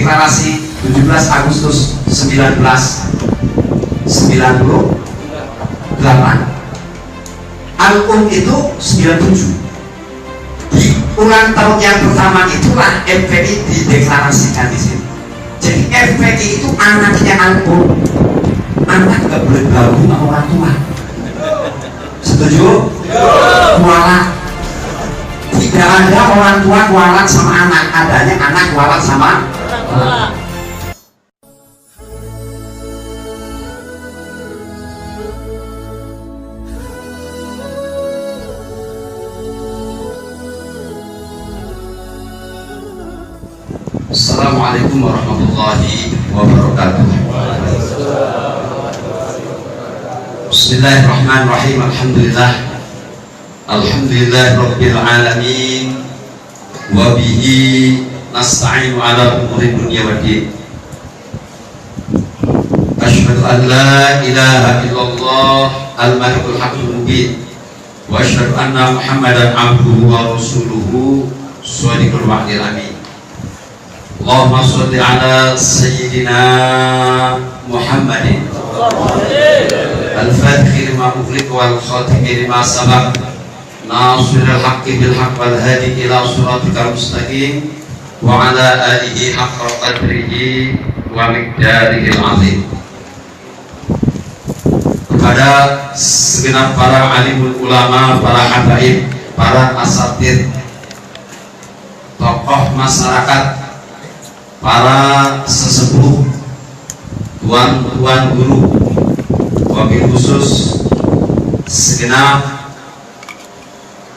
deklarasi 17 Agustus 1998. Al-Um itu 97. Di ulang tahun yang pertama itulah FPI dideklarasikan di sini. Jadi FPI itu anaknya Al-Um. Anak gak boleh gabung sama orang tua. Setuju? Kualat. Tidak ada orang tua kualat sama anak, adanya anak kualat sama orang tua. Assalamualaikum warahmatullahi wabarakatuh. Bismillahirrahmanirrahim. Alhamdulillah rabbil alamin wa bihi nasta'inu ala umuri dunya waddin. Asyhadu an la ilaha illallah al-malikul haqqul mubin wa asyhadu anna Muhammadan abduhu wa rasuluhu shadiqul wa'dil amin. Allahumma sholli ala sayyidina Muhammadin al-fatih lima ughliq wal khatimi lima sabaq nasiril haqqi bil haqq wal hadi ila siratikal mustaqim wa ala alihi haqqa qadrihi wa miqdarihil azim. Kepada segenap para alimul ulama, para habaib, para asatid, tokoh masyarakat, para sesepuh, tuan-tuan guru, wabil khusus segenap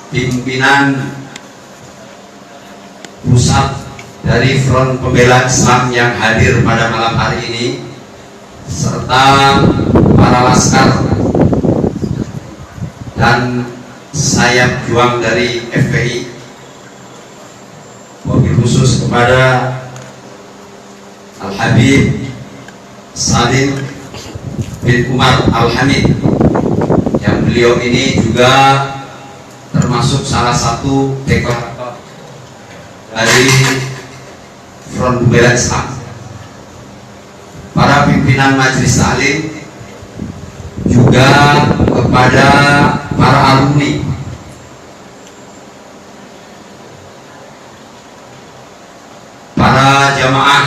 pimpinan pusat dari Front Pembela Islam yang hadir pada malam hari ini, serta para laskar dan sayap juang dari FPI, wabil khusus kepada Al-Habib Salim bin Umar Al-Hamid, yang beliau ini juga termasuk salah satu deklarator dari Front Pembela Islam. Para pimpinan majelis taklim, juga kepada para alumni, para jamaah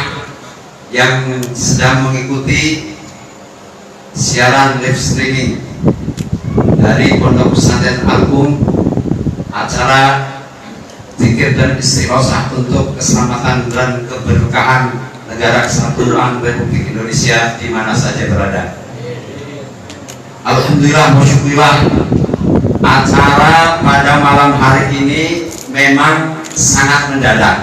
yang sedang mengikuti siaran live streaming dari Pondok Pesantren Al-Um, acara zikir dan istighosa untuk keselamatan dan keberkahan negara kesatuan Republik Indonesia di mana saja berada. Alhamdulillah, masyukurillah, acara pada malam hari ini memang sangat mendadak.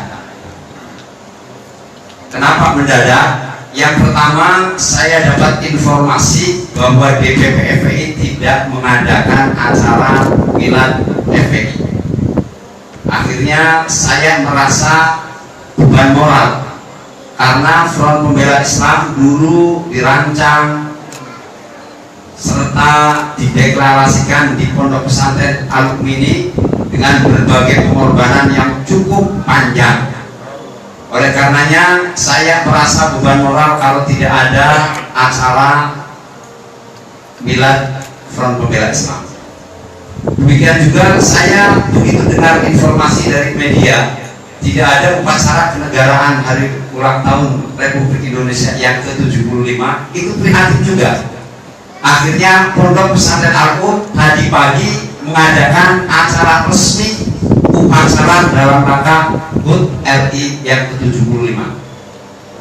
Kenapa mendadak? Yang pertama, saya dapat informasi bahwa DPP FPI tidak mengadakan acara milad FPI. Akhirnya saya merasa beban moral, karena Front Pembela Islam dulu dirancang serta dideklarasikan di Pondok Pesantren Al-Um ini dengan berbagai pengorbanan yang cukup panjang. Oleh karenanya saya merasa beban moral kalau tidak ada acara milad Front Pembela Islam. Demikian juga saya begitu dengar informasi dari media tidak ada upacara kenegaraan hari ulang tahun Republik Indonesia yang ke-75, itu prihatin juga. Akhirnya Pondok Pesantren Al-Um tadi pagi mengadakan acara resmi upacara dalam rangka HUT RI yang ke-75.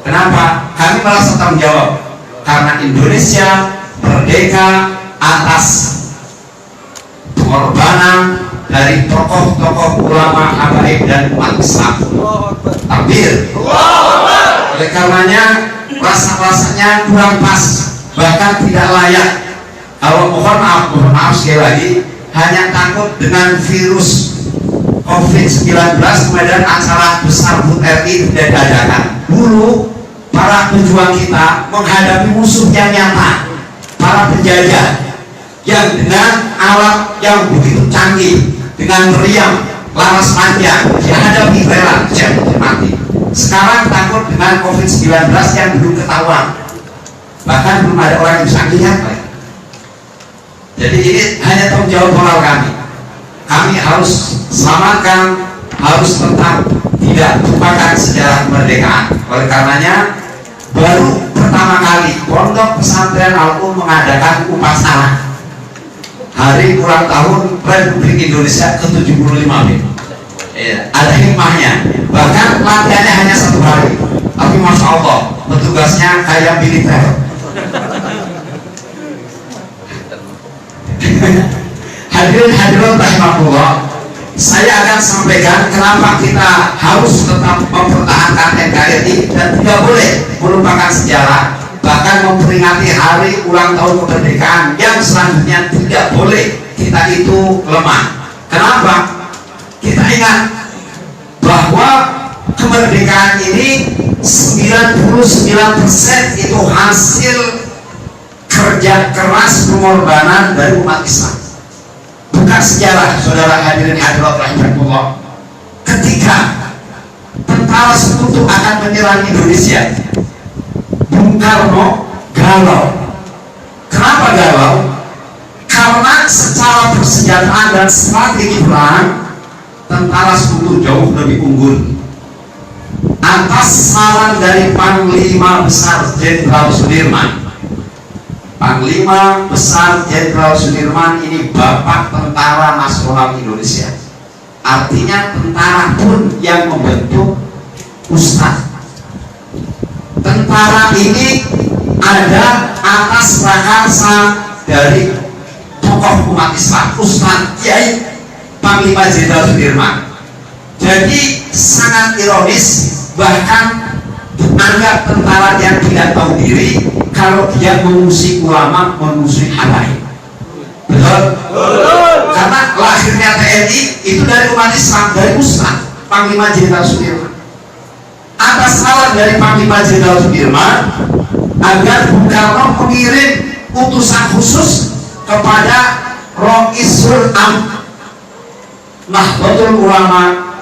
Kenapa? Kami merasa tanggung jawab karena Indonesia merdeka atas pengorbanan dari tokoh-tokoh ulama, habaib dan umat Islam. Takbir. Oleh karenanya rasa-rasanya kurang pas, bahkan tidak layak. Kalau mohon maaf sekali lagi, hanya takut dengan virus COVID-19 kemudian acara besar HUT RI tidak diadakan. Dulu para pejuang kita menghadapi musuh yang nyata, para penjajah yang dengan alat yang begitu canggih, dengan meriam, laras panjang, dihadapi rela mati. Sekarang takut dengan COVID-19 yang belum ketahuan, bahkan belum ada orang yang bisa lihat. Jadi ini hanya tanggung jawab moral kami. Kami harus selamatkan, harus tetap tidak lupakan sejarah kemerdekaan. Oleh karenanya, baru pertama kali Pondok Pesantren Al-Um mengadakan upacara hari ulang tahun Republik Indonesia ke-75. Ada hikmahnya. Bahkan latihannya hanya 1 hari, tapi masya Allah petugasnya kayak militer. Hadirin rahimahullah, saya akan sampaikan kenapa kita harus tetap mempertahankan NKRI dan tidak boleh melupakan sejarah, bahkan memperingati hari ulang tahun kemerdekaan yang selanjutnya tidak boleh kita itu lemah. Kenapa? Kita ingat bahwa kemerdekaan ini 99% itu hasil kerja keras pengorbanan dari umat Islam. Bukan sejarah, saudara hadirin hadirat rahimahullah. Ketika tentara sekutu akan menyerang Indonesia, Bung Karno galau. Kenapa galau? Karena secara persenjataan dan strategi perang, tentara sekutu jauh lebih unggul. Atas saran dari Panglima Besar Jenderal Sudirman, Panglima Besar Jenderal Sudirman ini bapak tentara nasional Indonesia. Artinya tentara pun yang membentuk ustadz. Tentara ini ada atas prakarsa dari tokoh umat Islam, Ustadz Kiai Panglima Jenderal Sudirman. Jadi sangat ironis, bahkan dianggap tentara yang tidak tahu diri kalau dia mengusik ulama, mengusik habaib. Betul? Karena lahirnya TNI itu dari umat Islam, dari Ustadz Panglima Jenderal Sudirman. Atas saran dari Panglima Jenderal Sudirman agar Bung Karno mengirim utusan khusus kepada Roisul Am Nahdlatul Ulama,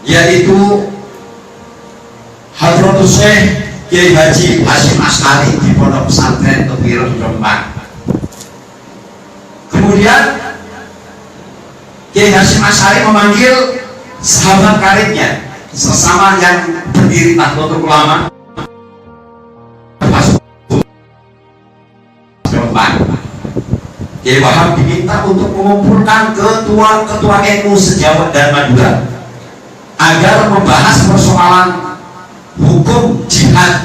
yaitu Hadratus Syekh Kiai Haji Hasyim Asy'ari di Pondok Pesantren Tebirun Jombang. Kemudian Kiai Hasyim Asy'ari memanggil sahabat karibnya, sesama yang pendiri Nahdlatul Ulama Jombang. Kiai Wahab diminta untuk mengumpulkan ketua-ketua NU se-Jawa dan Madura agar membahas persoalan hukum jihad.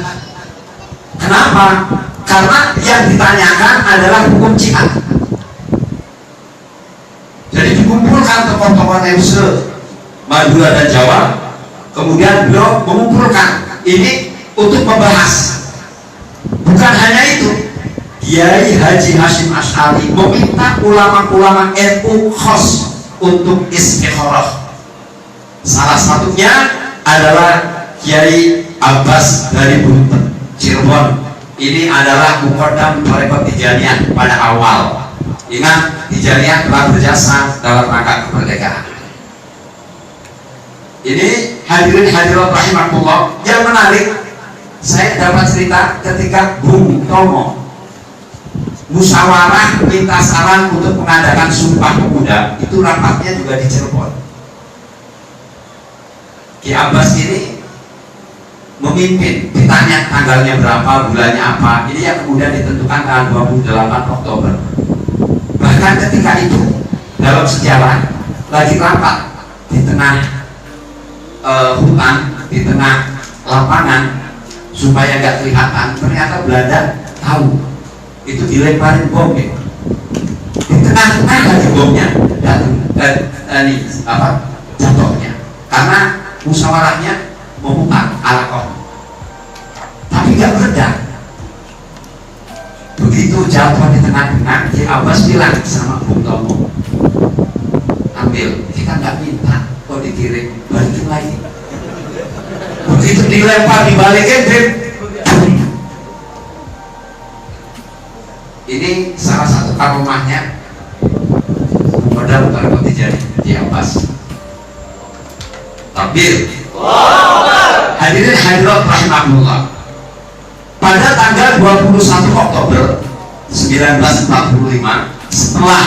Kenapa? Karena yang ditanyakan adalah hukum jihad. Jadi dikumpulkan tokoh-tokoh NU se-Madura dan Jawa, kemudian beliau mengumpulkan ini untuk membahas. Bukan hanya itu, Kiai Haji Hasyim Asy'ari meminta ulama-ulama NU khos untuk istikharah. Salah satunya adalah Kiai Abbas dari Bunten, Cirebon. Ini adalah muqaddam Thariqat Tijaniyah pada awal. Ingat, Tijaniyah telah berjasa dalam rangka kemerdekaan. Ini hadirin hadirat rahimakumullah. Yang menarik, saya dapat cerita ketika Bung Tomo musyawarah minta saran untuk mengadakan Sumpah Pemuda, itu rapatnya juga di Cirebon. Ki Abbas ini memimpin, ditanya tanggalnya berapa, bulannya apa, ini yang kemudian ditentukan tanggal 28 Oktober. Bahkan ketika itu dalam sejarah lagi rapat di tengah hutan, di tengah lapangan supaya nggak kelihatan, ternyata Belanda tahu. Itu dilemparin bom ya. Di tengah-tengah lagi bomnya dan jatuhnya karena musyawarahnya memutar alaqah, tapi nggak meledak. Begitu jatuh di tengah-tengah, Ki Abbas bilang sama Bung Tomo, ambil, kita nggak minta kok dikirim, balikin lagi. Begitu dilempar, dibalikin, ini salah satu karomahnya modal Thariqat Tijaniyah Ki Abbas. Takbir. Hadirin hadirat rahimakumullah, pada tanggal 21 Oktober 1945, setelah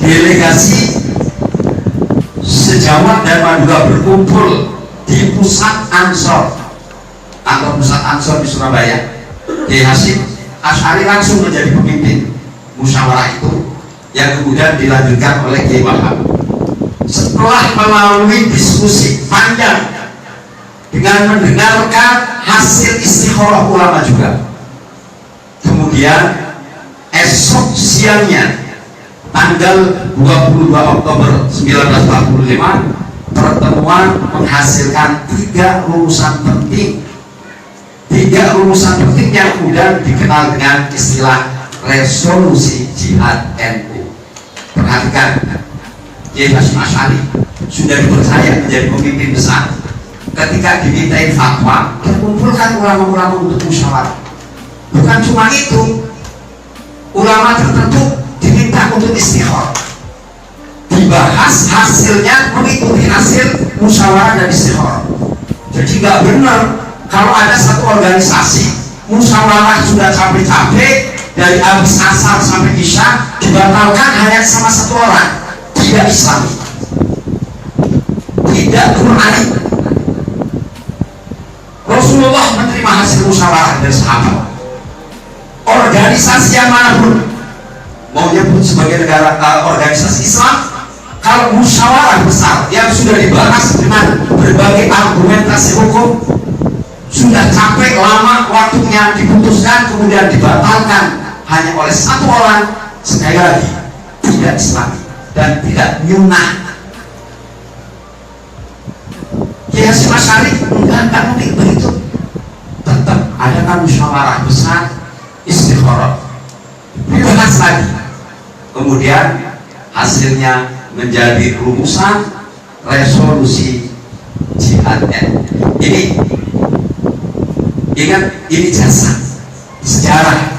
delegasi sejawat dan Madura berkumpul di pusat Ansor, kantor pusat Ansor di Surabaya, Kiai Hasyim Asy'ari langsung menjadi pemimpin musyawarah itu, yang kemudian dilanjutkan oleh Kiai Wahab. Setelah melalui diskusi panjang dengan mendengarkan hasil istikharah ulama juga, kemudian esok siangnya tanggal 22 Oktober 1945 pertemuan menghasilkan 3 rumusan penting, 3 rumusan penting yang kemudian dikenal dengan istilah resolusi jihad NU. Perhatikan, Kiai Hasyim Asy'ari sudah dipercaya menjadi pemimpin besar. Ketika dimintain fatwa, kumpulkan ulama-ulama untuk musyawarah. Bukan cuma itu, ulama tertentu diminta untuk istikharah, dibahas hasilnya mengikuti hasil musyawarah dan istikharah. Jadi nggak benar kalau ada satu organisasi musyawarah sudah capek-capek dari habis asar sampai isya dibatalkan hanya sama satu orang, tidak Islami, tidak Qur'ani. Rasulullah menerima hasil musyawarah dari sahabat. Organisasi yang manapun, mau nyebut sebagai negara organisasi Islam, kalau musyawarah besar yang sudah dibahas dengan berbagai argumentasi hukum, sudah capek lama waktunya diputuskan kemudian dibatalkan hanya oleh satu orang, sekali lagi tidak Islami dan tidak nyunah. Kiai Hasyim Asy'ari enggak mungkin begitu. Tetap adakan musyawarah besar, istikharah, dibahas lagi, kemudian hasilnya menjadi rumusan resolusi jihad. Ini ingat, ini jasa sejarah.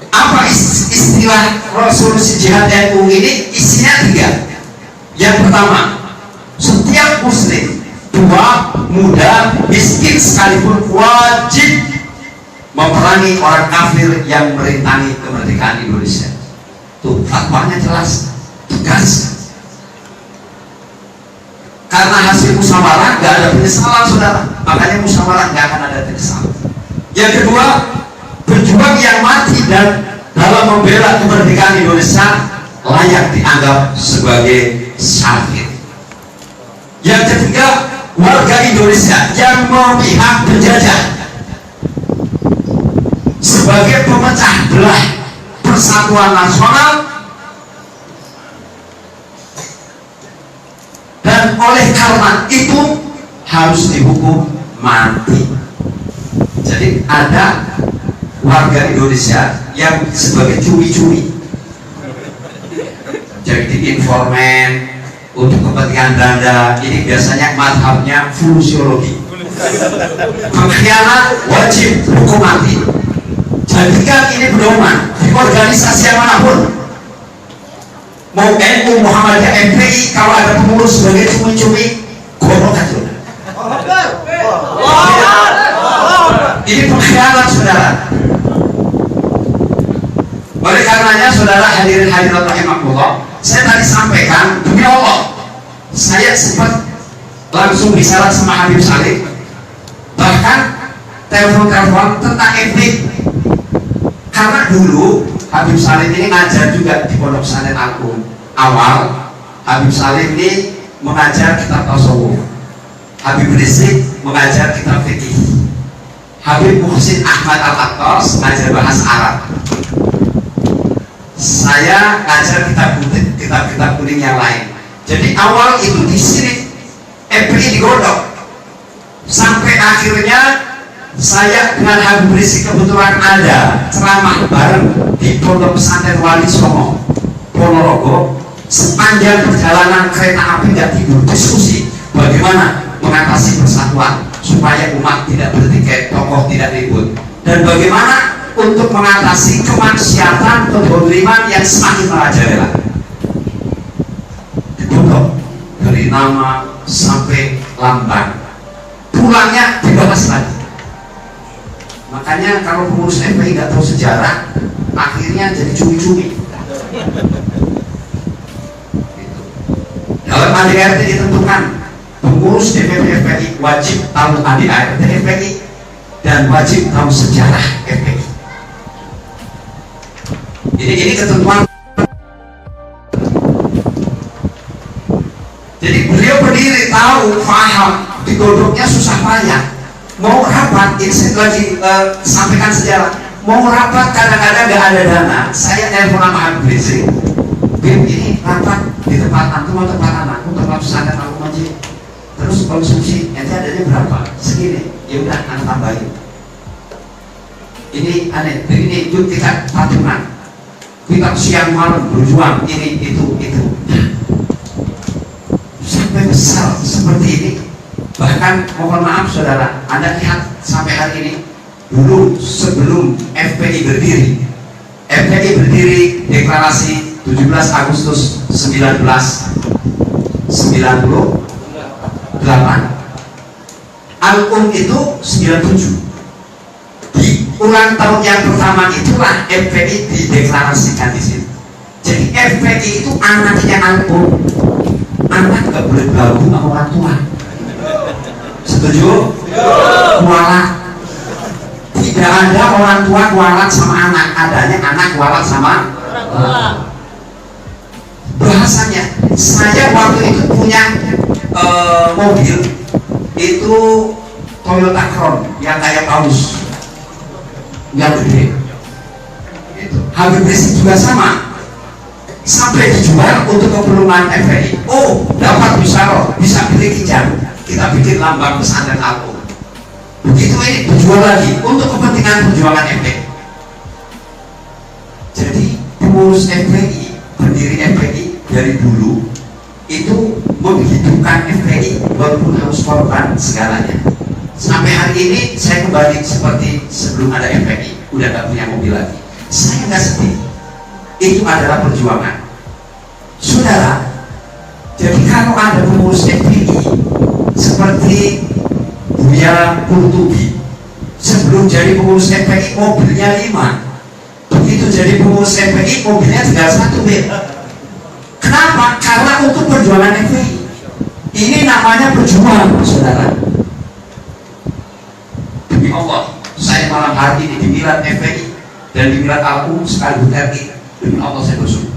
Apa istilah resolusi jihad NU ini? Isinya 3. Yang pertama, setiap muslim, tua, muda, miskin sekalipun, wajib memerangi orang kafir yang merintangi kemerdekaan Indonesia. Tuh, fatwanya jelas, tegas. Karena hasil musyawarah nggak ada penyesalan, saudara. Makanya musyawarah nggak akan ada penyesalan. Yang kedua, berjuang yang mati dan dalam membela kemerdekaan Indonesia layak dianggap sebagai syahid. Yang ketiga, warga Indonesia yang memihak penjajah sebagai pemecah belah persatuan nasional, dan oleh karena itu harus dihukum mati. Jadi ada warga Indonesia yang sebagai curi-curi, jadi informan untuk kepentingan Belanda. Ini biasanya mazhabnya fungsiologi, pengkhianat wajib hukum mati. Jadikan ini pedoman di organisasi yang manapun, mau NU, Muhammadiyah, MPI, kalau ada pengurus sebagai cumi-cumi, gorok aja. Ini pengkhianat, saudara. Oleh karenanya, saudara hadirin hadirat rahimakumullah, saya tadi sampaikan, demi Allah, saya sempat langsung bicara sama Habib Salim, bahkan telepon-telepon tentang etik. Karena dulu Habib Salim ini ngajar juga di Pondok Pesantren Agung. Awal Habib Salim ini mengajar kitab tasawuf, Habib Rizik mengajar kitab fikih, Habib Muhsin Ahmad Al-Attas ngajar bahasa Arab. Saya ngajar kitab-kitab kuning yang lain. Jadi awal itu di sini FPI digodok, sampai akhirnya saya dengan Habib Rizik kebetulan ada ceramah bareng di Pondok Pesantren Wali Songo, Ponorogo. Sepanjang perjalanan kereta api nggak tidur, diskusi bagaimana mengatasi persatuan supaya umat tidak bertikai, tokoh tidak ribut, dan bagaimana untuk mengatasi kemaksiatan kezaliman yang semakin merajalela. Digodok dari nama sampai lambang, pulangnya dibahas lagi. Makanya kalau pengurus FPI nggak tahu sejarah, akhirnya jadi cumi-cumi. Gitu. Dalam ADART ditentukan pengurus DPP FPI wajib tahu ADART FPI dan wajib tahu sejarah FPI. Ini ketentuan. Jadi beliau berdiri tahu, paham, digodoknya susah payah. Mau rapat, ini saya lagi sampaikan sejarah. Mau rapat kadang-kadang nggak ada dana. Saya telepon sama Habib Rizik. Bim, ini rapat di tempat antum atau tempat anakku, tempat pesantren aku masjid. Terus konsumsi, nanti adanya berapa? Segini. Ya udah, anak tambahin. Ini aneh. Ini yuk kita patungan. Kita siang malam berjuang ini itu. Sampai besar seperti ini. Bahkan mohon maaf saudara, Anda lihat sampai hari ini, dulu sebelum FPI berdiri deklarasi 17 Agustus 1998, Al-Um itu 97. Di ulang tahun yang pertama itulah FPI dideklarasikan di sini. Jadi FPI itu anaknya Al-Um. Anak gak boleh bergabung sama orang tua. Setuju? Kualat. Tidak ada orang tua kualat sama anak, adanya anak kualat sama orang tua. Bahasanya, saya waktu itu punya mobil itu Toyota Crown yang kayak Paus, yang gede. Habib Rizik juga sama, sampai dijual untuk keperluan FPI. Oh, dapat bisa beli kijang, kita bikin lambang pesantren Al-Um. Begitu ini dijual lagi untuk kepentingan perjuangan FPI. Jadi pengurus FPI, pendiri FPI dari dulu itu menghidupkan FPI walaupun harus korban segalanya. Sampai hari ini saya kembali seperti sebelum ada FPI, udah gak punya mobil lagi. Saya nggak sedih. Itu adalah perjuangan. Saudara, jadi kalau ada pengurus FPI seperti Buya Kurtubi, sebelum jadi pengurus FPI mobilnya 5, begitu jadi pengurus FPI mobilnya tinggal 1. Kenapa? Karena untuk perjuangan FPI. Ini namanya berjuang, saudara. Demi Allah, saya malam hari ini di Milad FPI dan di Milad Al-Um sekaligus RI, demi Allah saya bersyukur.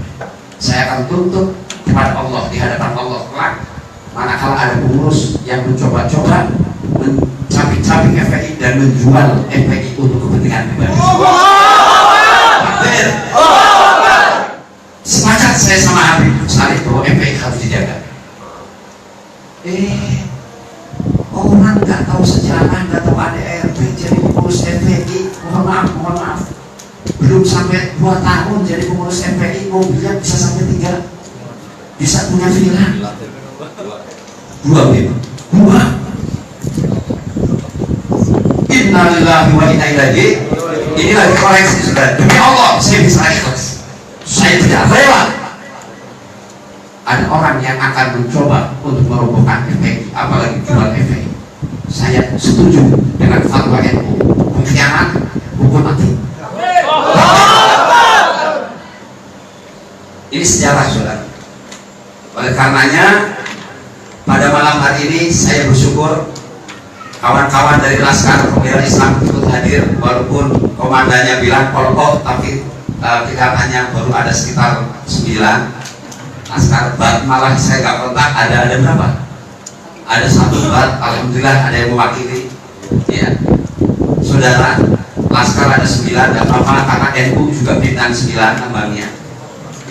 Saya akan tuntut kepada Allah di hadapan Allah kelak, manakala ada pengurus yang mencoba-coba mencabik-cabik FPI dan menjual FPI untuk kepentingan pribadi. Sepakat saya sama Habib Salih bahwa FPI harus dijaga. Orang nggak tahu sejarah, nggak tahu ADART, jadi pengurus FPI, mohon maaf, belum sampai 2 tahun jadi pengurus FPI, mobilnya bisa sampai 3, bisa punya villa 2. Innalillahi wa inna ilaihi. Inilah koreksi sudah. Demi Allah saya bisa ikhlas. Saya tidak rela ada orang yang akan mencoba untuk merobohkan FPI, apalagi jual FPI. Saya setuju dengan fatwa NU, pengkhianat hukum mati. Ini sejarah saudara. Oleh karenanya pada malam hari ini saya bersyukur kawan-kawan dari Laskar Pembela Islam ikut hadir, walaupun komandannya bilang kelompok, tapi kita hanya baru ada sekitar 9 Laskar. Bat malah saya nggak kontak, ada berapa? Ada 1 bat, alhamdulillah ada yang mewakili. Ya, saudara, Laskar ada 9, dan apa karena NU juga bintang 9 tambangnya.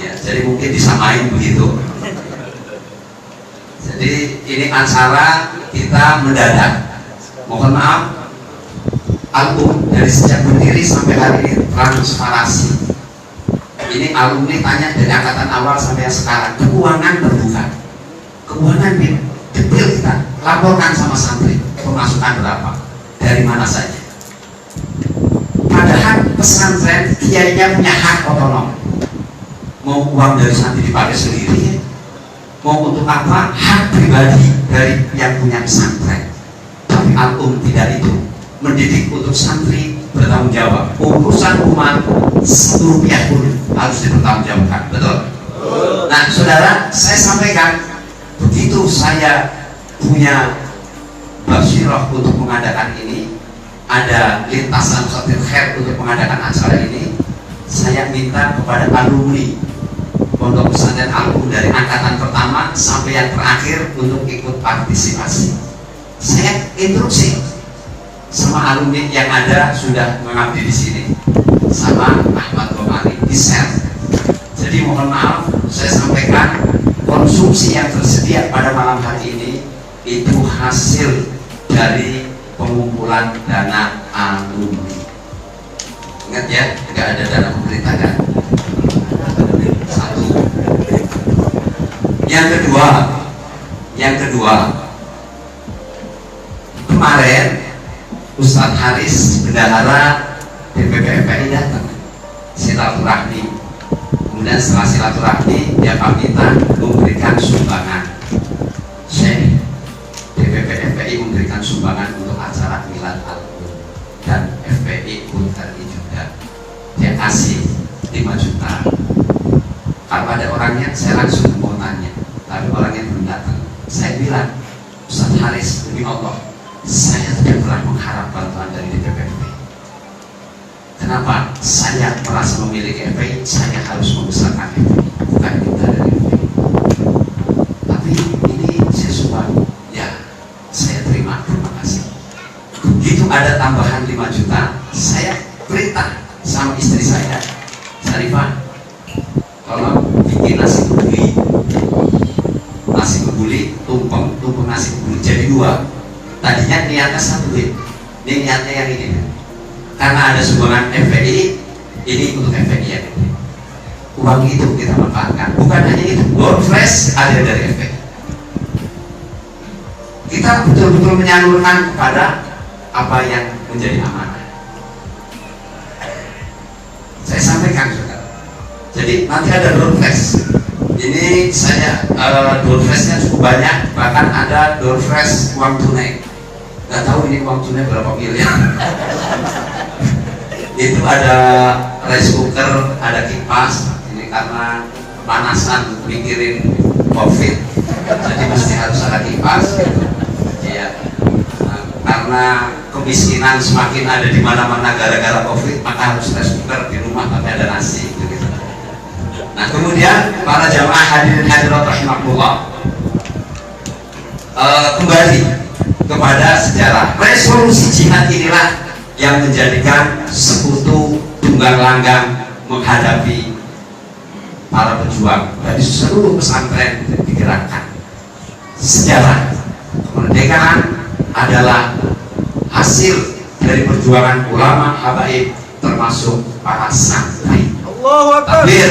Ya, jadi mungkin disamain begitu. Jadi ini acara kita mendadak. Mohon maaf, Al-Um dari sejak berdiri sampai hari ini transparansi. Ini alumni tanya dari angkatan awal sampai yang sekarang, keuangan terbuka, keuangan detail kita laporkan sama santri, pemasukan berapa, dari mana saja. Padahal pesantren kiainya punya hak otonom, mau uang dari santri dipakai sendiri, mau untuk apa, hak pribadi dari yang punya pesantren. tidak itu. Mendidik untuk santri bertanggung jawab. Urusan umat 1 rupiah pun harus dipertanggungjawabkan. Betul? Nah, saudara, saya sampaikan begitu saya punya basirah untuk mengadakan ini, ada lintasan Satir Khair untuk mengadakan acara ini, saya minta kepada alumni Pondok Pesantren Al-Um dari angkatan pertama sampai yang terakhir untuk ikut partisipasi. Saya instruksi sama alumni yang ada sudah mengabdi di sini, sama Ahmad Komari di share. Jadi mohon maaf, saya sampaikan konsumsi yang tersedia pada malam hari ini itu hasil dari pengumpulan dana alumni. Ingat ya, tidak ada dana pemerintah kan? Satu. Yang kedua, kemarin Ustadz Haris bendahara DPP FPI datang silaturahmi. Kemudian setelah silaturahmi dia pamitan memberikan sumbangan. Syekh DPP FPI memberikan sumbangan untuk acara Milad Al-Um dan FPI pun tadi juga dia kasih 5 juta. Kalau ada orangnya saya langsung mau tanya, tapi orangnya belum datang. Saya bilang, Ustadz Haris, demi Allah, saya tidak pernah mengharap bantuan dari DPP FPI. Kenapa? Saya merasa memiliki FPI, saya harus membesarkan FPI, bukan minta dari FPI. Tapi ini saya sumbang, ya saya terima kasih. Begitu ada tambahan 5 juta, saya perintah sama istri saya, Sarifah, tolong bikin nasi kebuli, tumpeng nasi kebuli jadi 2. Tadinya niatnya 1, ini niatnya yang ini. Karena ada sumbangan FPI, ini untuk FPI ya. Uang itu kita manfaatkan. Bukan hanya itu, door fresh ada dari FPI. Kita betul-betul menyalurkan kepada apa yang menjadi amanah. Saya sampaikan juga. Jadi nanti ada door fresh. Ini saya door freshnya cukup banyak, bahkan ada door fresh uang tunai. Nggak tahu ini uang tunai berapa miliar. Itu ada rice cooker, ada kipas. Ini karena kepanasan mikirin COVID, jadi mesti harus ada kipas. Gitu. Ya, karena kemiskinan semakin ada di mana-mana gara-gara COVID, maka harus rice cooker di rumah tapi ada nasi. Gitu. Nah, kemudian para jamaah hadirin hadirat rahimakumullah, kembali kepada sejarah. Resolusi jihad inilah yang menjadikan sekutu tunggang langgang menghadapi para pejuang dari seluruh pesantren digerakkan. Sejarah kemerdekaan adalah hasil dari perjuangan ulama habaib termasuk para santri. Takbir.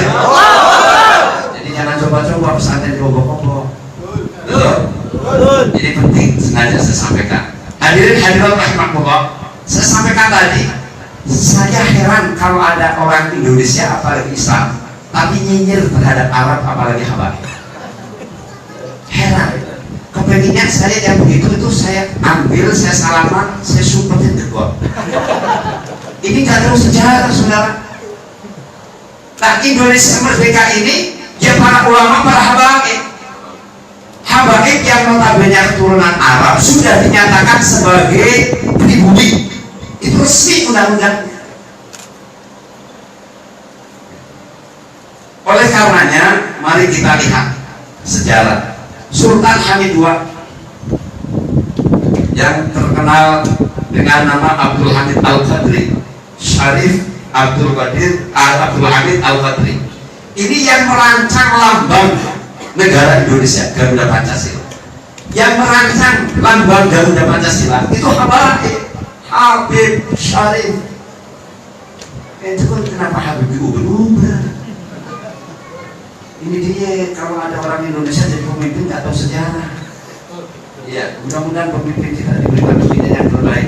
Jadi jangan coba-coba pesantren dibobok-bobok. Ini penting, sengaja saya sampaikan. Hadirin hadirat rahimakumullah, saya sampaikan tadi, saya heran kalau ada orang Indonesia apalagi Islam tapi nyinyir terhadap Arab apalagi Habaib. Heran. Kepenginnya saya yang begitu itu saya ambil, saya salaman, saya sumpetin ke got. Ini gak tahu sejarah, saudara. Nah, Indonesia merdeka ini ya para ulama, para habaib. Habaib yang notabene keturunan Arab sudah dinyatakan sebagai pribumi. Itu resmi undang-undang. Oleh karenanya, mari kita lihat sejarah. Sultan Hamid II yang terkenal dengan nama Abdul Hamid Al-Qadri, Syarif Abdul Hamid Al-Qadri. Ini yang merancang lambang negara Indonesia, Garuda Pancasila. Yang merancang lambang Garuda Pancasila itu Habib Syarif. Itu kan kenapa Habib diubah-ubah? Ini dia, kalau ada orang Indonesia jadi pemimpin nggak tahu sejarah. Ya, mudah-mudahan pemimpin kita diberikan pemimpin yang terbaik.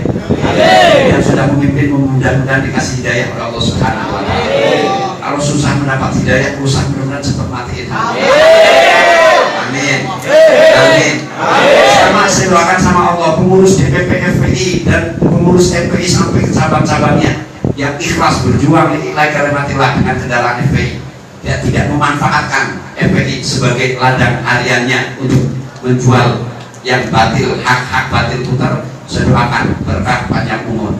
Yang sudah memimpin mudah-mudahan dikasih hidayah oleh Allah Subhanahu wa Ta'ala. Kalau susah mendapat hidayah, usaha mudah-mudahan cepat mati itu. Amin. Amin. Sama saya doakan sama Allah pengurus DPP FPI dan pengurus FPI sampai ke cabang-cabangnya yang ikhlas berjuang lillahi kalimatillah dengan kendaraan FPI, ya, tidak memanfaatkan FPI sebagai ladang hariannya untuk menjual yang batil, hak-hak batil putar. Saya doakan berkah panjang umur,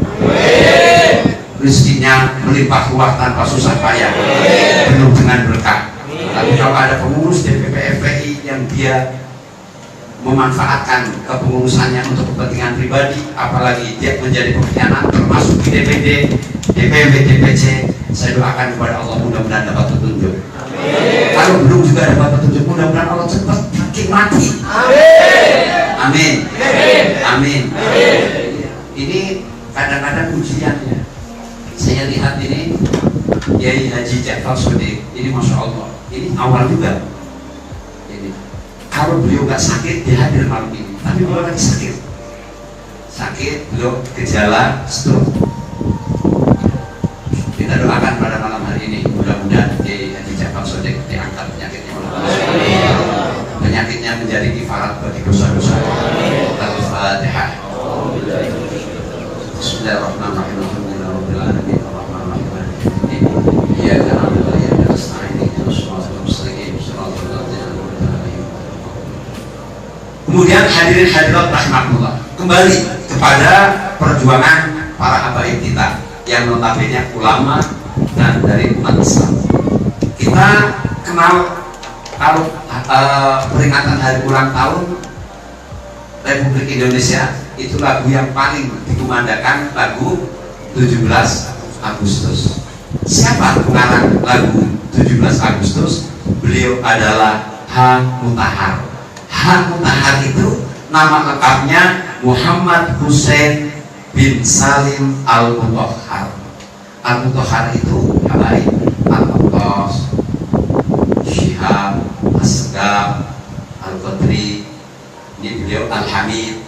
rezekinya melimpah ruah tanpa susah payah, penuh dengan berkah. Tapi kalau ada pengurus DPP FPI yang dia memanfaatkan kepengurusannya untuk kepentingan pribadi, apalagi dia menjadi pengkhianat termasuk di DPD, DPW, DPC, saya doakan kepada Allah mudah-mudahan dapat petunjuk. Kalau belum juga dapat petunjuk, mudah-mudahan Allah cepat bikin mati. Amin. Amin. Ini kadang-kadang ujiannya. Saya lihat ini Kiai Haji Ja'far Shodiq, ini Masya Allah, ini awal juga. Kalau beliau nggak sakit, dia hadir malam ini. Tapi beliau lagi sakit, beliau gejala stroke. Kita doakan pada malam hari ini, mudah-mudahan Kiai Haji Ja'far Shodiq diangkat penyakitnya oleh Allah. Penyakitnya menjadi kifarat bagi dosa-dosa. Al-Fatihah. Bismillahirrahmanirrahim. Alhamdulillahirabbil alamin. Arrahmanir rahim. Iyyaka na'budu wa iyyaka nasta'in. Ihdinas siratal mustaqim. Shiratal ladzina an'amta 'alaihim. Kemudian hadirin hadirat rahmatullah, kembali kepada perjuangan para habaib kita yang notabene ulama dan dari umat Islam. Kita kenal kalau peringatan hari ulang tahun Republik Indonesia itu lagu yang paling dikumandangkan lagu 17 Agustus. Siapa pengarang lagu 17 Agustus? Beliau adalah H. Mutahar. H. Mutahar itu nama lengkapnya Muhammad Hussein bin Salim Al-Mutahhar. Al-Mutahhar itu habaib Al-Qattas, Syihab, Asgab, Al-Qadri, ini beliau Al-Hamid,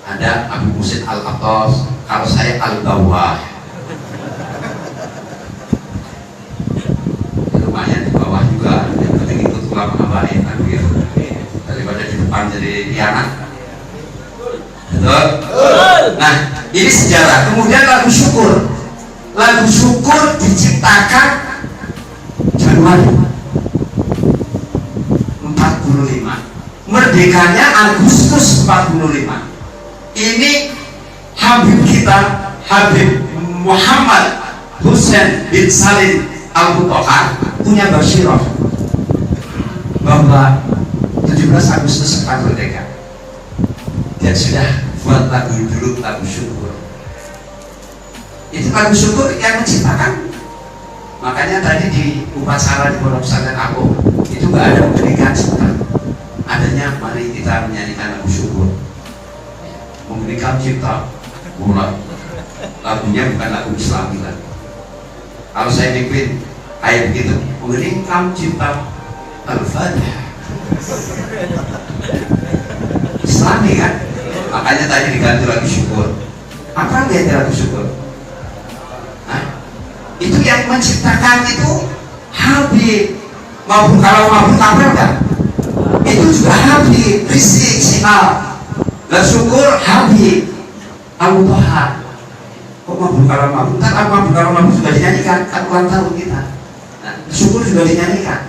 ada Abu Musin Al-Qattas, kalau saya Al-Bawah. Lumayan di bawah juga, yang penting ikut ulama habaib kan gitu, daripada di depan jadi hianat. Betul? Nah, ini sejarah. Kemudian lagu syukur. Lagu syukur diciptakan Januari 45. Merdekanya Agustus 45. Ini Habib kita, Habib Muhammad Hussein bin Salim Al-Mutahhar punya basyirah bahwa 17 Agustus akan merdeka. Dia sudah buat lagu dulu, lagu syukur. Itu lagu syukur yang menciptakan. Makanya tadi di upacara di Pondok Pesantren Agung itu nggak ada pernikahan sebentar. Adanya mari kita menyanyikan lagu syukur, memberikan cipta mulai. Lagunya bukan lagu Islami lagi. Kalau saya mimpin kayak begitu, memberikan cipta Al-Fatihah Islami kan. Makanya tadi diganti lagu syukur. Apa dia lagu syukur? Itu yang menciptakan itu Habib. Maupun kalau maupun tabel kan, itu juga Habib Rizki Sinal. Dan syukur Habib Al-Mutahhar. Kok maupun kalau maupun, kan maupun kalau maupun juga dinyanyikan, kan ulang tahun kita. Nah, syukur juga dinyanyikan.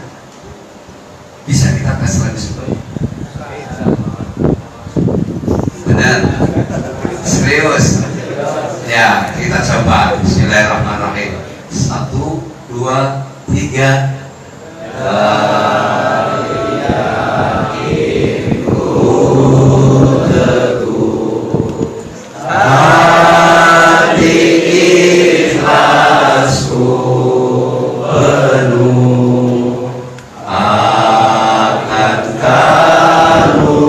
Bisa kita tes lagu syukur. Benar, serius. Ya, kita coba. Bismillahirrahmanirrahim. 1, 2, 3. Hati ikhlasku penuh akan karuniamu.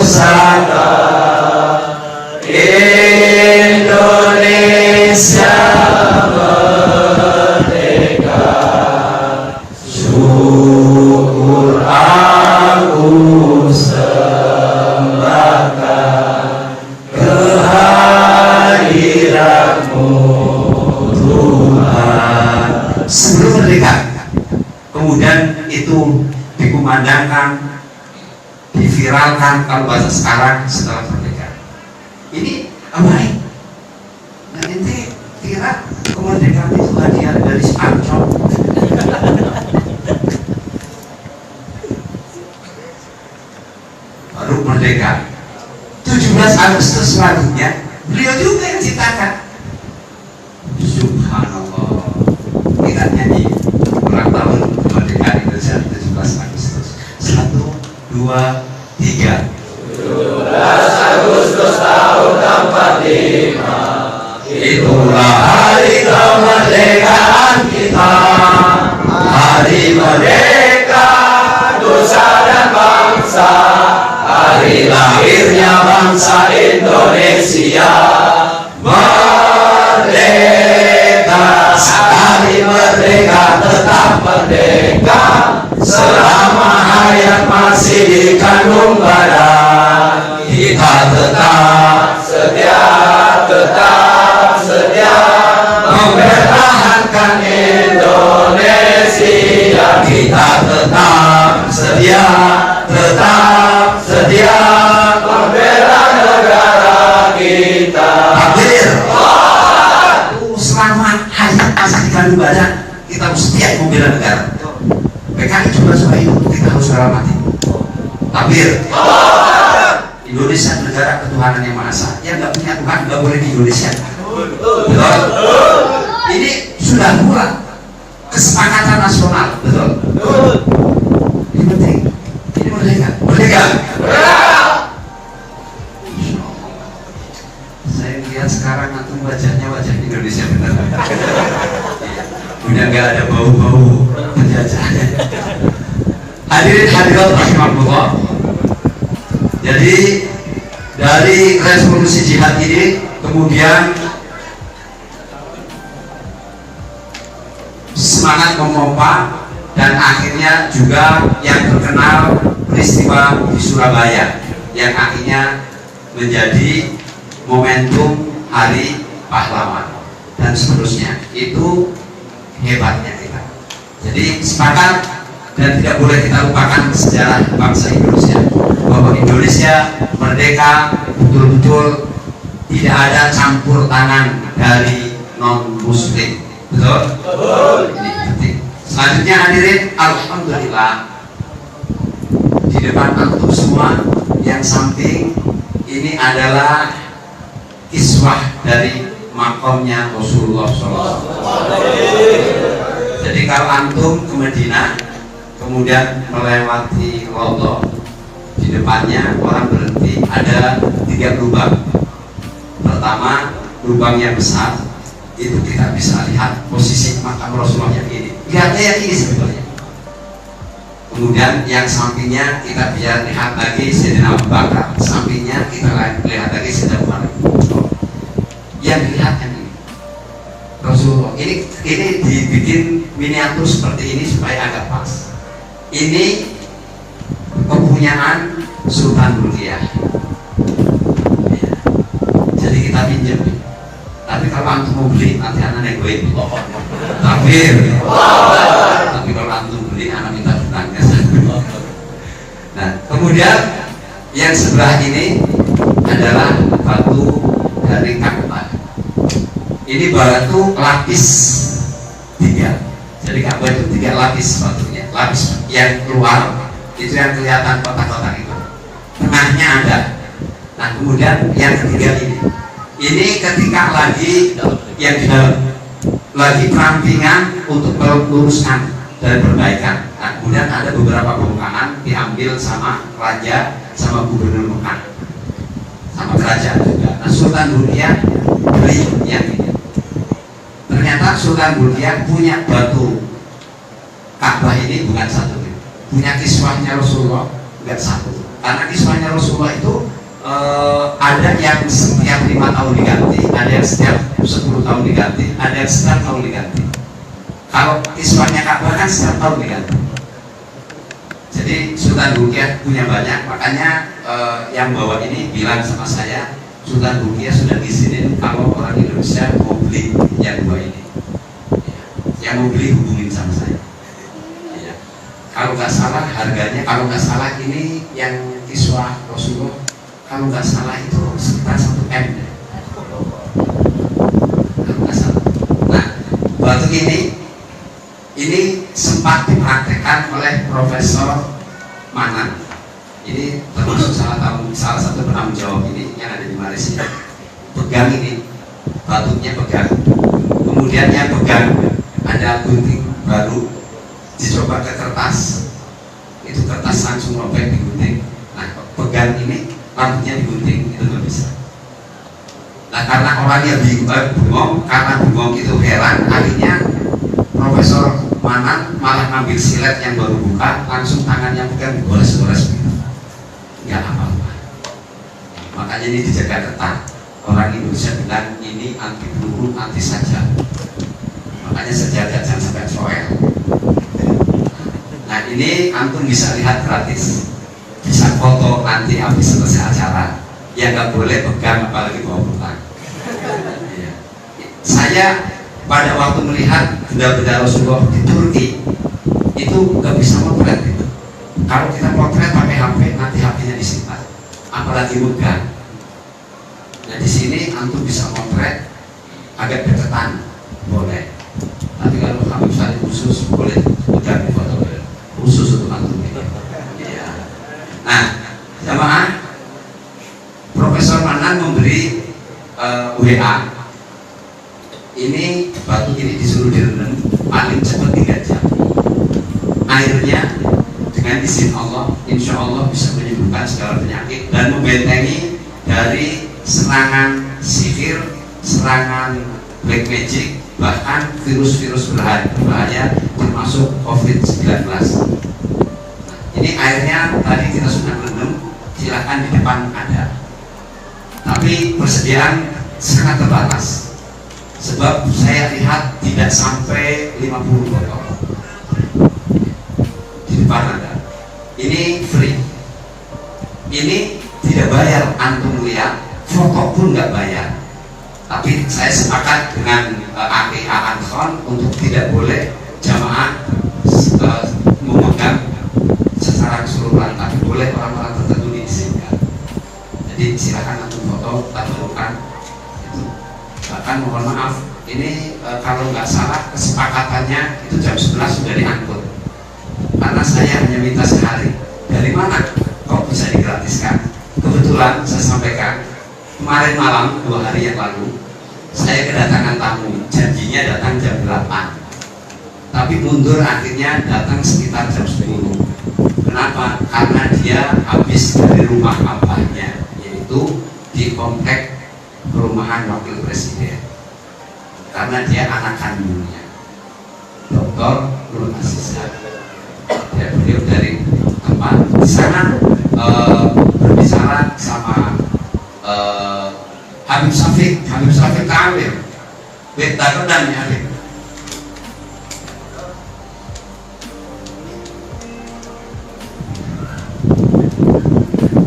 Sa kemudian itu dikumandangkan, diviralkan kalau bahasa sekarang setelah merdeka. Ini baik. Nah, nanti kira kemerdekaan itu hadiah dari SpongeBob. Baru merdeka. 17 Agustus selanjutnya beliau juga yang ciptakan. Subhanallah. Kita nyanyi ulang tahun kemerdekaan Indonesia 17 Agustus. 1, 2, 3. 17 Agustus tahun 45, Itulah hari kemerdekaan kita. Hari merdeka nusa dan bangsa, hari lahirnya bangsa Indonesia. Merdeka, sekali merdeka tetap merdeka. Selama hayat masih dikandung badan, kita tetap setia, tetap setia, mempertahankan Indonesia. kita tetap setia, tetap setia. Membela negara kita. Takbir. Selama hayat masih dikandung badan, kita harus setia membela negara. PKI juga supaya itu kita harus hormati. Takbir. Indonesia negara ketuhanan yang maha esa. Yang nggak punya Tuhan nggak boleh di Indonesia. Betul. Ini sudah bulat kesepakatan nasional. Betul. Ini penting. Ini merdeka. Merdeka. Saya lihat sekarang antum wajahnya wajah Indonesia benar. Udah nggak ada bau-bau penjajah. Hadirin hadirat rahimakumullah. Jadi dari revolusi jihad ini kemudian semangat memompa dan akhirnya juga yang terkenal peristiwa di Surabaya yang akhirnya menjadi momentum Hari Pahlawan dan seterusnya. Itu hebatnya kita. Jadi sepakat dan tidak boleh kita lupakan sejarah bangsa Indonesia, bahwa Indonesia merdeka betul-betul tidak ada campur tangan dari non muslim. Betul? Betul. Ini penting. Selanjutnya hadirin, alhamdulillah di depan antum semua yang samping ini adalah kiswah dari makomnya Rasulullah SAW. Jadi kalau antum ke Madinah kemudian melewati Raudhah, di depannya orang berhenti, ada 3 lubang. Pertama, lubang yang besar, itu kita bisa lihat posisi makam Rasulullah yang ini. Lihatnya yang ini sebetulnya. Kemudian yang sampingnya kita bisa lihat lagi Sayyidina Abu Bakar, sampingnya kita lihat lagi Sayyidina Umar. Yang dilihat yang ini Rasulullah. Ini dibikin miniatur seperti ini supaya agak pas. Ini kepunyaan Sultan Brunei. Ya. Jadi kita pinjam. Tapi kalau antum mau beli, nanti anak negoin. Takbir. Tapi kalau antum beli, anak minta hutangnya. Nah, kemudian yang sebelah ini adalah batu dari Ka'bah. Ini batu lapis 3. Jadi Ka'bah itu 3 lapis batunya. Lapis yang keluar itu yang kelihatan kotak-kotak itu. Tengahnya ada. Nah, kemudian yang ketiga ini ketika lagi yang di dalam lagi perampingan untuk meluruskan dan perbaikan. Nah, kemudian ada beberapa bongkahan diambil sama raja, sama gubernur Mekah, sama kerajaan juga. Nah, Sultan Brunei beli yang ini. Ternyata Sultan Brunei punya batu Ka'bah ini bukan satu, punya kiswahnya Rasulullah bukan satu. Karena kiswahnya Rasulullah itu ada yang setiap 5 tahun diganti, ada yang setiap 10 tahun diganti, ada yang setiap tahun diganti. Kalau kiswahnya Ka'bah kan setiap tahun diganti. Jadi Sultan Brunei punya banyak, makanya yang bawa ini bilang sama saya, Sultan Brunei sudah izinin kalau orang Indonesia mau beli yang 2 ini. Yang mau beli hubungin sama saya. kalau nggak salah harganya, kalau nggak salah ini yang kiswah Rasulullah, kalau nggak salah itu sekitar 1 M deh. Kalau nggak salah. Nah, batu ini sempat dipraktekkan oleh Profesor Manan. Ini termasuk salah satu penanggung jawab ini yang ada di Malaysia. Pegang ini, batunya pegang. Kemudian yang pegang ada gunting baru, dicoba ke kertas, itu kertas langsung robek digunting. Nah, pegang ini, rambutnya digunting, itu nggak bisa. Nah, karena orangnya bengong, karena bengong itu heran, akhirnya Profesor Manan malah ngambil silet yang baru buka, langsung tangannya pegang, gores-gores gitu. Nggak apa-apa. Makanya ini dijaga ketat. Orang Indonesia bilang ini anti peluru, anti saja. Makanya sejagat jangan sampai soel. Nah, ini antum bisa lihat gratis, bisa foto nanti habis selesai acara. Ya nggak boleh pegang apalagi bawa pulang. Ya. Saya pada waktu melihat benda-benda Rasulullah di Turki itu nggak bisa motret gitu. Kalau kita potret pakai HP, nanti HP-nya disimpan, apalagi megang. Nah, di sini antum bisa motret agak deketan, boleh. Tapi kalau Habib Syarif khusus boleh pegang di foto khusus untuk antum. Ya. Nah, jamaah, Profesor Manan memberi WA. Ini batu ini disuruh direndam paling cepat 3 jam. Airnya dengan izin Allah, insya Allah bisa menyembuhkan segala penyakit dan membentengi dari serangan sihir, serangan black magic, bahkan virus-virus berbahaya termasuk COVID-19. Nah, ini airnya tadi kita sudah rendam, silakan di depan ada. Tapi persediaan sangat terbatas. Sebab saya lihat tidak sampai 50 botol di depan Anda. Ini free, ini tidak bayar, antum lihat foto pun nggak bayar. Tapi saya sepakat dengan APA Anton untuk tidak boleh jamaah memegang secara keseluruhan, tapi boleh orang-orang tertentu diizinkan. Jadi silakan antum foto, taburkan itu. Bahkan mohon maaf, ini kalau nggak salah kesepakatannya itu jam 11 sudah diangkut. Karena saya hanya minta sehari. Dari mana kok bisa digratiskan? Kebetulan saya sampaikan kemarin malam 2 hari yang lalu saya kedatangan tamu, janjinya datang jam 8, tapi mundur akhirnya datang sekitar jam 10. Kenapa? Karena dia habis dari rumah abahnya, yaitu di komplek perumahan wakil presiden, karena dia anak kandungnya Dr. Nur Azizah. Ya, beliau dari tempat di sana berbicara sama Habib Syafiq Kamil, beta kedam ya Habib.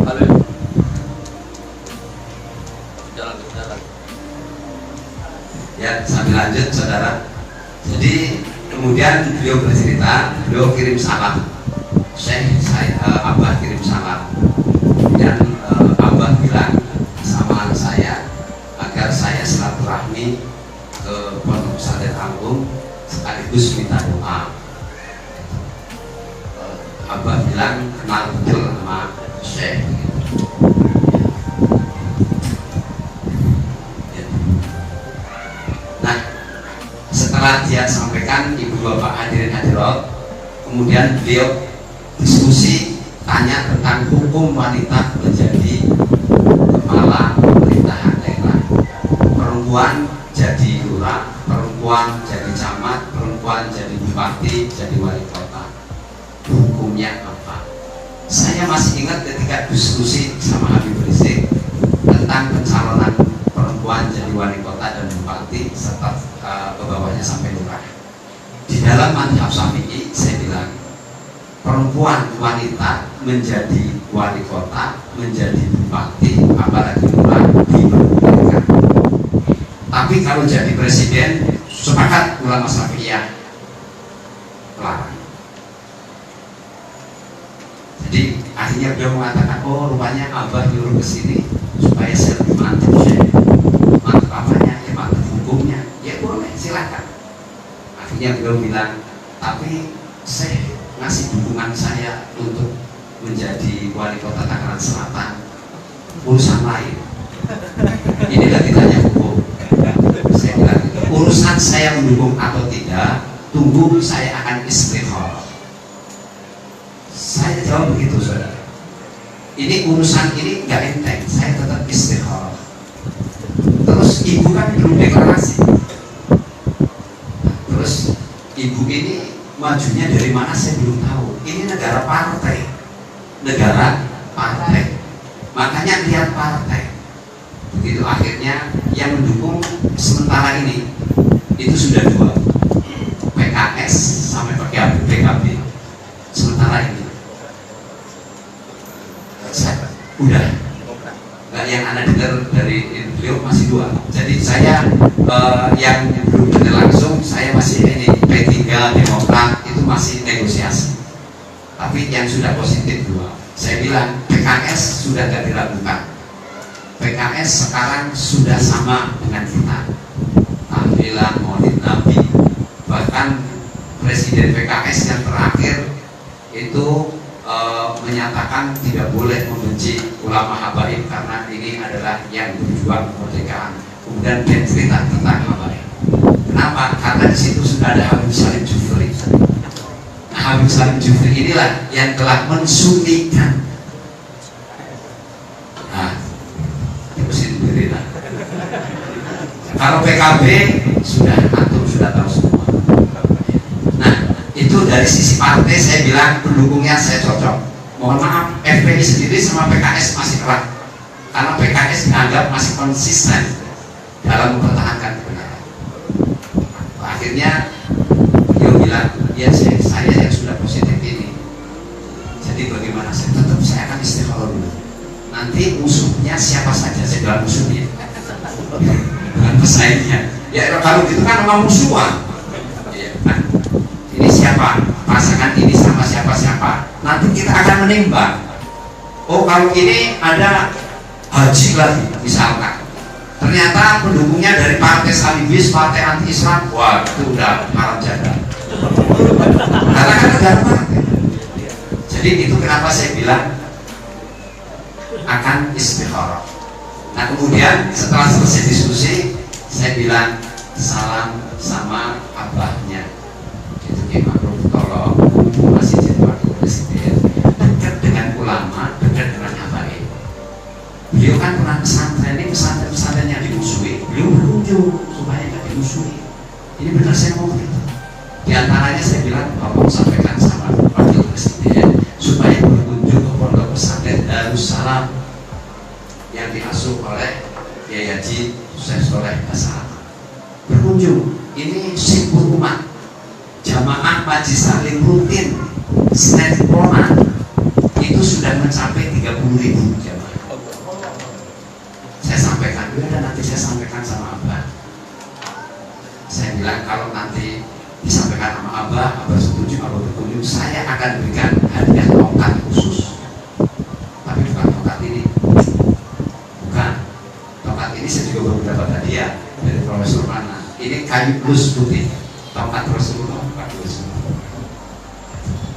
Halo. Jalan. Ya, sambil lanjut saudara. Jadi kemudian beliau bercerita, beliau kirim salam. Abah kirim salam. Dan Abah bilang sama saya agar saya silaturahmi ke Pondok Pesantren Agung sekaligus minta doa. Abah bilang kenal betul sama Syekh. Nah, setelah dia sampaikan, ibu bapak hadirin hadirat, kemudian beliau diskusi tanya tentang hukum wanita menjadi kepala pemerintahan daerah. Perempuan jadi lurah, perempuan jadi camat, perempuan jadi bupati, jadi wali kota. Hukumnya apa? Saya masih ingat ketika diskusi sama Habib Rizik tentang pencalonan perempuan jadi wali kota dan bupati serta ke bawahnya sampai lurah. Di dalam mazhab Syafi'i saya bilang perempuan wanita menjadi wali kota, menjadi bupati, apalagi lurah diperbolehkan. Tapi kalau jadi presiden, sepakat ulama Syafi'iyah larang. Akhirnya beliau mengatakan, oh rupanya Abah nyuruh ke sini supaya saya lebih mantap. Mantap apanya? Ya mantap hukumnya. Ya boleh, silakan. Akhirnya beliau bilang, tapi saya ngasih dukungan saya untuk menjadi wali kota Tangerang Selatan urusan lain. Inilah ditanya hukum. Saya bilang, urusan saya mendukung atau tidak, tunggu saya akan istikharah. Saya jawab begitu, saudara. Ini urusan ini nggak enteng, saya tetap istikharah. Terus ibu kan belum deklarasi. Terus ibu ini majunya dari mana saya belum tahu. Ini negara partai, makanya lihat partai. Begitu akhirnya yang mendukung sementara ini itu sudah 2, PKS sampai PKB. Sementara ini udah nggak, yang Anda dengar dari beliau masih 2. Jadi saya yang belum dengar langsung, saya masih ini P3 Demokrat itu masih negosiasi. Tapi yang sudah positif 2. Saya bilang PKS sudah tidak diragukan. PKS sekarang sudah sama dengan kita. Tahlilan Maulid Nabi. Bahkan Presiden PKS yang terakhir itu menyatakan tidak boleh membenci ulama habaib karena ini adalah yang berjuang kemerdekaan. Kemudian dia cerita tentang habaib. Kenapa? Karena di situ sudah ada Habib Salim Jufri. Nah, Habib Salim Jufri inilah yang telah mensunnikan. Nah, terus itu berita. Kalau PKB sudah antum sudah tahu semua. Nah, itu dari sisi partai saya bilang pendukungnya saya cocok. Mohon maaf, FPI sendiri sama PKS masih erat karena PKS dianggap masih konsisten dalam mempertahankan kebenaran. Akhirnya beliau bilang, ya saya yang sudah positif ini. Jadi bagaimana? Saya akan istikharah dulu. Nanti musuhnya siapa saja, saya bilang musuhnya, bukan pesaingnya. Ya kalau gitu kan memang musuhan. Ya, nah, ini siapa? Pasangan ini sama siapa-siapa. Nanti kita akan menimbang. Oh kalau ini ada haji lagi misalkan. Ternyata pendukungnya dari partai Salibis, partai anti-Islam. Wah itu udah haram jaga. Karena kan negara partai. Jadi itu kenapa saya bilang akan istikharah. Nah kemudian setelah selesai diskusi, saya bilang salam sama abahnya. Itu Kiai Ma'ruf, tolong masih jadi wakil presiden, dekat dengan ulama, dekat dengan habaib. Beliau kan pernah pesantren, ini pesantren yang dimusuhi. Beliau berkunjung supaya tidak dimusuhi. Ini benar saya mau gitu. Di antaranya saya bilang, Bapak sampaikan sama wakil presiden supaya berkunjung ke pondok pesantren Darussalam yang diasuh oleh Kiai Haji Syekh Soleh Basara. Berkunjung, ini simbol umat. Jamaah majlis taklim rutin Senin Pona itu sudah mencapai 30.000 jamaah. Saya sampaikan dulu dan nanti saya sampaikan sama Abah. Saya bilang kalau nanti disampaikan sama Abah setuju, Abah berkunjung, saya akan berikan hadiah tongkat khusus. Tapi bukan tongkat ini, bukan tongkat ini. Saya juga baru dapat hadiah dari Profesor Mana. Ini kayu plus putih, tongkat Rasulullah.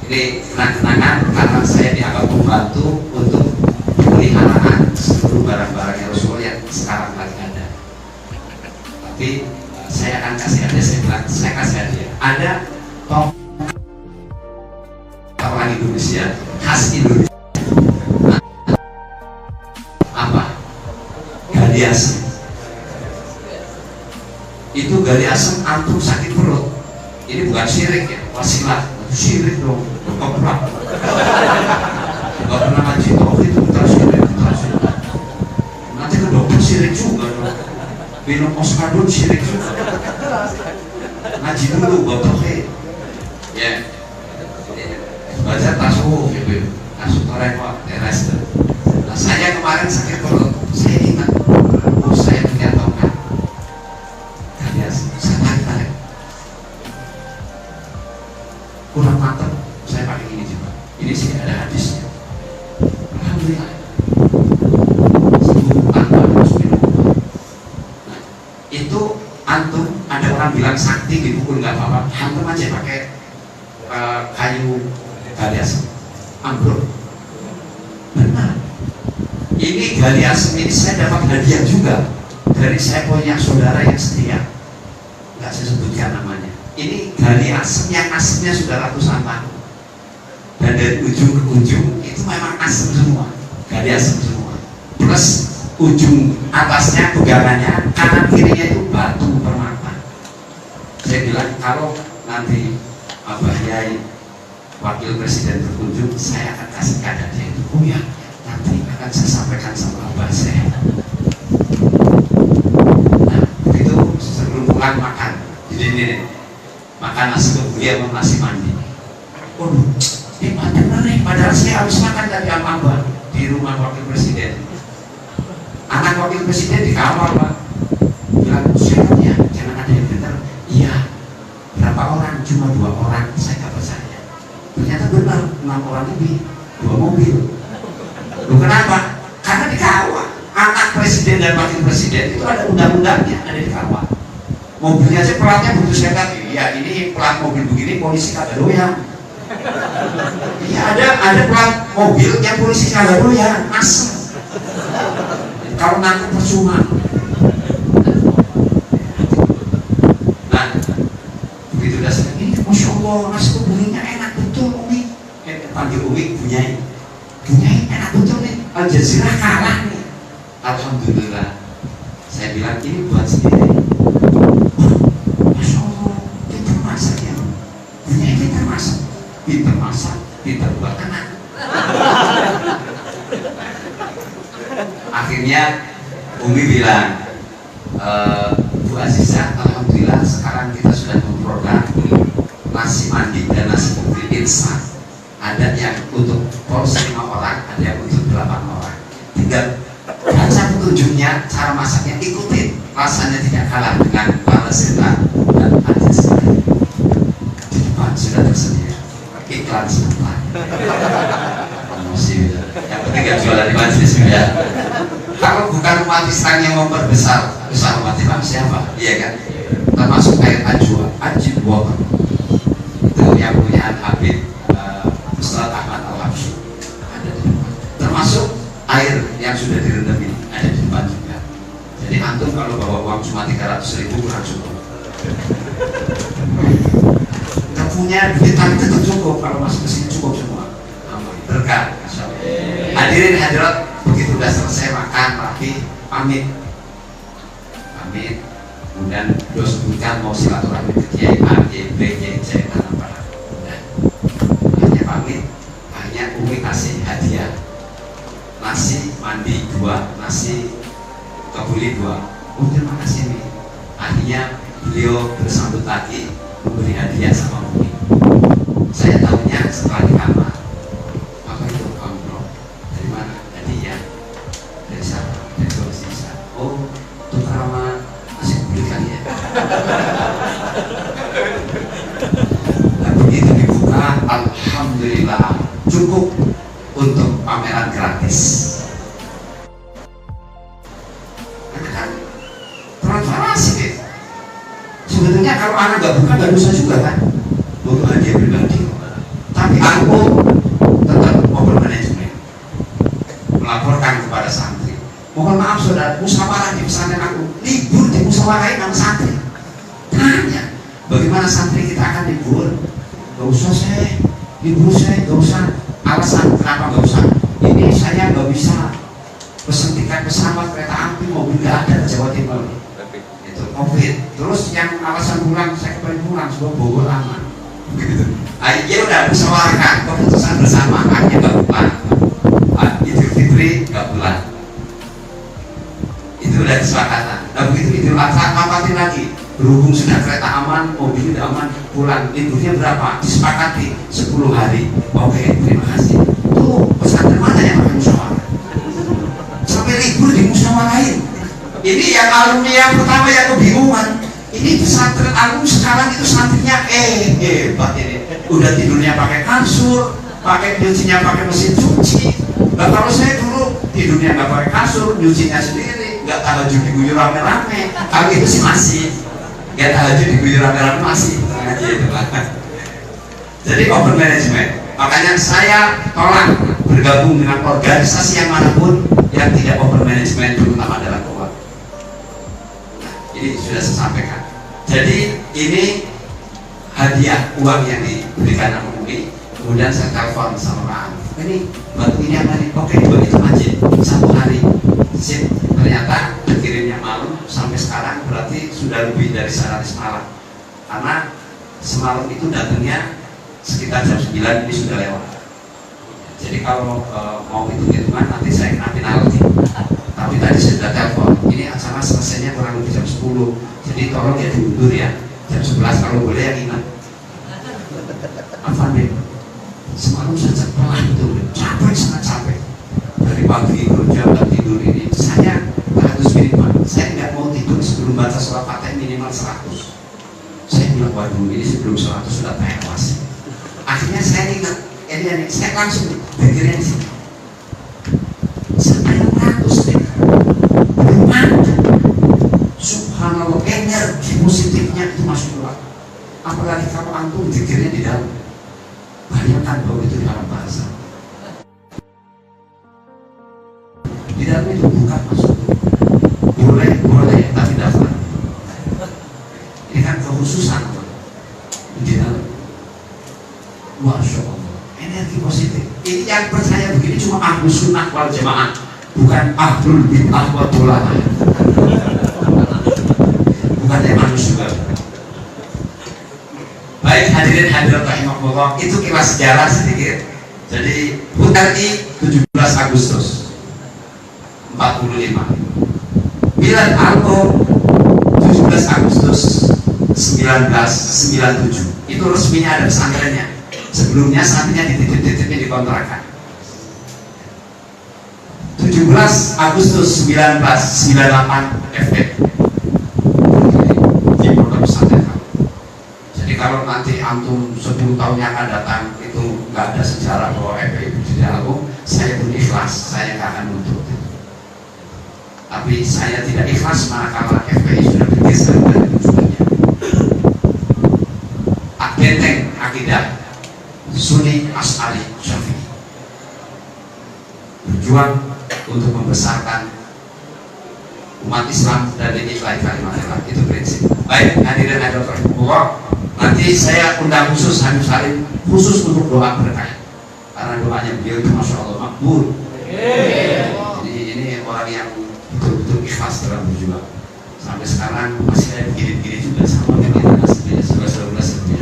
Ini kenang-kenangan karena saya dianggap membantu untuk pemeliharaan seluruh barang-barangnya Rasulullah yang sekarang lagi ada. Tapi saya akan kasih hadiah, saya bilang saya kasih hadiah. Ada tongkat orang Indonesia, khas Indonesia. Apa? Gali asem. Itu gali asem antum sakit perut. Ini bukan syirik ya, wasilah. Syirik dong, gak pernah ngaji tauhid itu kita syirik. Nanti ke dokter syirik juga dong. Minum oskadon syirik juga. Ngaji dulu buat tauhid. Ya, baca tasawuf gitu, tasawuf toreko, teras. Nah saya kemarin sakit perut, saya ingat, saya punya tongkat. Kalian, saya tarik. Kurang mantap, saya pakai ini juga. Ini sih ada hadisnya. santri sembuh tanpa harus minum obat. Nah, itu antum ada orang bilang sakti dipukul nggak apa-apa, hantam aja pakai kayu gali asem, ambruk. Benar. Ini gali asem ini saya dapat hadiah juga dari saya punya saudara yang setia, nggak saya sebutkan namanya. Ini gali asem yang asemnya sudah ratusan tahun, dan dari ujung ke ujung itu memang asem semua, gali asem semua, plus ujung atasnya pegangannya kanan kirinya itu batu permata. Saya bilang kalau nanti Abah Yai Wakil Presiden berkunjung, saya akan kasih hadiah itu. Oh ya, nanti akan saya sampaikan sama Abah saya. Nah, begitu sebelum pulang makan, jadi ini nih, makan nasi kebuli sama nasi mandi. Waduh, ini benar nih, padahal saya habis makan tadi sama Abah di rumah Wakil Presiden. Anak Wakil Presiden dikawal, Pak. Bilang, siapa ya? Jangan ada yang benar. Iya. Berapa orang? Cuma 2 orang. Saya nggak percaya. Ternyata benar, 6 orang lebih, 2 mobil. Loh, kenapa? Karena dikawal. Anak presiden dan wakil presiden itu ada undang-undangnya, ada dikawal. Mobilnya aja pelatnya butuh sekat. Iya, ini pelat mobil begini polisi kagak doyan. Iya, ada pelat mobil yang polisi kagak doyan, asem. Kalau nangkep percuma. Nah, begitu dasar ini, masya Allah, nasi kebulinya enak betul, Umi. Panggil Umi, Bunyai enak betul nih. Al Jazeera kalah nih. Alhamdulillah. Saya bilang ini buat sendiri. Masya Allah, pintar masak ya. Bunyai pintar masak, pintar buat anak. Akhirnya Umi bilang, Bu Aziza, alhamdulillah sekarang kita sudah memproduk nasi mandi dan nasi putih instan. Ada yang untuk porsi 5 orang, ada yang untuk 8 orang. Tinggal baca petunjuknya, cara masaknya, ikutin. Rasanya tidak kalah dengan Palestina dan Aziza. Di depan sudah tersedia iklan sebentar. Promosi yang penting gak jualan di majelis ya. Kalau bukan umat Islam yang memperbesar umat Islam siapa? Iya kan? Termasuk air ajwa, ajib water. Itu yang punya Habib Ustaz Ahmad Al-Habsyi ada di depan. Termasuk air yang sudah direndam ini ada di depan juga. Jadi antum kalau bawa uang cuma 300.000 kurang cukup. Kita punya duit tapi tetap cukup, kalau masuk ke sini cukup semua. Amin. Berkah. Hadirin hadirat, begitu sudah selesai makan lagi pamit, kemudian beliau sebutkan mau silaturahmi ke Kiai A, Kiai B, Kiai C, dan apa. Hanya pamit, hanya Umi kasih hadiah nasi mandi 2, nasi kebuli 2. Oh terima kasih Umi. Akhirnya beliau bersambut lagi memberi hadiah sama Umi. Saya tahunya setelah di kamar. Apa itu kontrol? Dari mana? Hadiah. Dari siapa? Dari Komisi. Oh, tukar sama nasi kebuli kali ya. Nah, begitu dibuka, alhamdulillah cukup untuk pameran gratis. Kan transparansi gitu. Sebetulnya kalau anak nggak buka nggak dosa juga kan, untuk hadiah pribadi. Tapi aku tetap open manajemen, melaporkan kepada santri. Mohon maaf saudara, musyawarah di pesantren aku libur, di musyawarahin sama santri. Tanya, bagaimana santri kita akan libur? Gak usah saya libur, saya gak usah. Alasan kenapa gak usah? Ini saya gak bisa pesen tiket pesawat, kereta api, mobil gak ada ke Jawa Timur. Itu COVID. Terus yang alasan pulang, saya kembali pulang sebab Bogor aman. Begitu. Ya udah musyawarahkan keputusan bersama, akhirnya gak pulang. Idul Fitri gak pulang. Itu udah kesepakatan. Nah begitu Idul Adha ngapain lagi? Berhubung sudah kereta aman, mobil udah aman, pulang. Liburnya berapa? Disepakati 10 hari. Oke, terima kasih. Tuh pesantren mana yang pakai musyawarah? Sampai libur di musyawarahin. Ini yang alumni yang pertama yang kebingungan. Ini pesantren alumni sekarang itu santrinya hebat ini. Udah tidurnya pakai kasur, pakai cucinya pakai mesin cuci, Nah, kalau saya dulu tidurnya nggak pakai kasur, nyucinya sendiri, nggak tahajud diguyur rame-rame, kalau itu sih masih, nggak tahajud diguyur rame-rame masih, gitu lah. Jadi open management, makanya saya tolak bergabung dengan organisasi yang manapun yang tidak open management, terutama dalam keuangan. Ini sudah saya sampaikan. Jadi ini hadiah uang yang diberikan sama Umi. Kemudian saya telepon sama Pak Am, ini batu ini apa nih? Oke, buat itu aja satu hari. Sip. Ternyata dikirimnya malam sampai sekarang berarti sudah lebih dari 100 malam. Karena semalam itu datangnya sekitar jam 9, ini sudah lewat. Jadi kalau mau hitung-hitungan nanti saya kena penalti. Tapi tadi saya sudah telepon, ini acara selesainya kurang lebih jam 10. Jadi tolong ya diundur ya. Jam 11 kalau boleh yang ingat. Apa nih? Semalam saya pelah itu, capek, sangat capek. Dari pagi kerja dan tidur ini, saya 100 minimal. Saya nggak mau tidur sebelum baca surat Fatihah minimal 100. Saya bilang, waduh ini sebelum 100 sudah tewas. Akhirnya saya ingat, ini saya langsung pikirnya di sini. Sampai 600 deh, belum mampu. Subhanallah, energi positifnya itu masuk keluar. Apalagi kalau antum pikirnya di dalam. Bayangkan bahwa itu di dalam bahasa. Di dalam itu bukan masuk. Boleh, tapi daftar. Ini kan kekhususan di dalam. Masya Allah, energi positif. Ini yang percaya begini cuma ahlus sunnah wal jamaah, bukan ahlul bid'ah wa dhalalah. Bukan yang manusia. Baik hadirin hadirat rahimahullah, itu kilas sejarah sedikit. Jadi RI 17 Agustus 45, Milan Alto 17 Agustus 1997. Itu resminya ada pesantrennya. Sebelumnya santrinya dititip-titipin di kontrakan. 17 Agustus 1998 FP di Pondok Pesantren. Jadi kalau nanti antum 10 tahun yang akan datang itu nggak ada sejarah bahwa FPI berdiri aku, saya pun ikhlas, saya nggak akan nuntut. Tapi saya tidak ikhlas manakala FPI sudah bergeser dari tujuannya. Benteng akidah Sunni Asy'ari Syafi'i, berjuang untuk membesarkan umat Islam dan mencintai kalimat Allah, itu prinsip. Baik hadirin hadirat rahimahullah, nanti saya undang khusus Habib Salim khusus untuk doa berkah, karena doanya beliau itu masya Allah makbul. Jadi ini orang yang betul-betul ikhlas dalam berjuang. Sampai sekarang masih ada begini-begini juga sama dengan nasibnya 11-12 seperti